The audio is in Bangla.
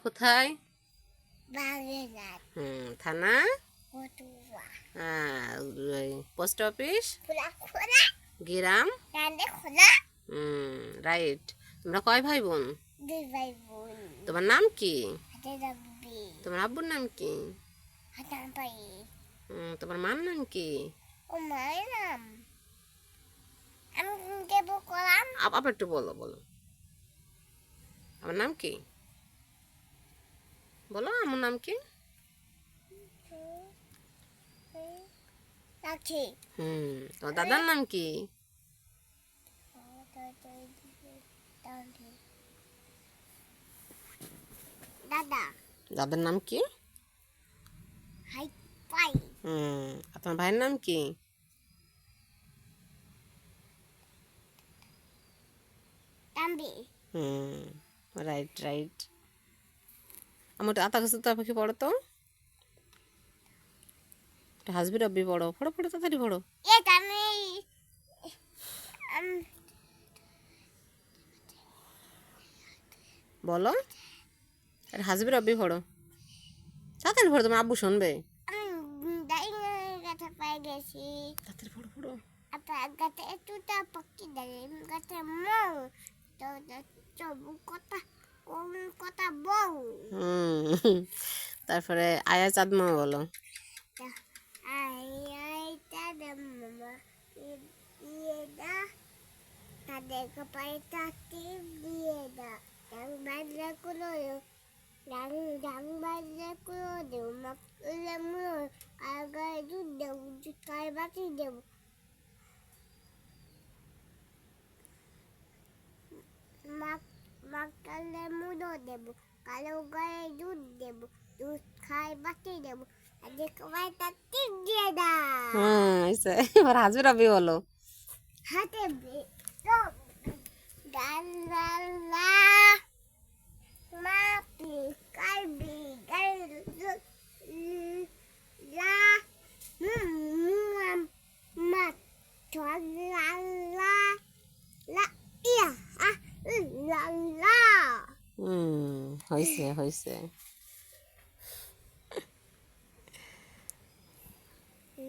কোথায়? বাগেরহাট। থানা? কটুয়া। Post office? খোলা। গ্রাম? খোলা। রাইট। তোমরা কয় ভাই বোন? 2 ভাই বোন। তোমার নাম কি? হাতে রাখবি। তোমার আব্বুর নাম কি? হাতান পাই। তোমার মার নাম কি? ও মায়ের নাম আমি দেব কলাম। আবার একটু বলো বলো। আমার নাম কি? বলো আমার নাম কি? রাখি। তোমার দাদার নাম কি? দাদা। দাদার নাম কি? হাই পাই। আর তোমার ভাইয়ের নাম কি? তাম্বি। Right right. আমার আতা গাছ তো পাখি পড়ো তো, হাসবি রব্বি পড়ো, পড়ো পড়ো তাড়াতাড়ি পড়ো। এটা আমি বলো আর হাসবি রব্বি পড়ো, তাড়াতাড়ি পড়ো, তোমার আব্বু শুনবে। গাছে পাই গেছি। তাড়াতাড়ি পড়ো পড়ো। আপনার গাছে একটুটা পাখি দাঁড়িয়ে গাছে মৌ তো কথা কোন কথা বউ। তারপরে আয়া চাঁদমা বলো। তাদের কপালে তাকে দিয়ে দা ডাং বাজলে কোনো ডাং বাজলে কোনো দেব মাকলে মুড়ো আর গায়ে দুধ দেব জুতায় বাকি দেব মাকালে মুড়ো দেব কালো গায়ে দুধ দেব দুধ খায় বাকি দেব তাদের কপালে তাকে দিয়ে দা। এবার হাসবি রব্বি বলো। হাতে গালা মাপি কাইবি গালা মা লা লা লা ইয়া লা লা। হয়েছে হয়েছে।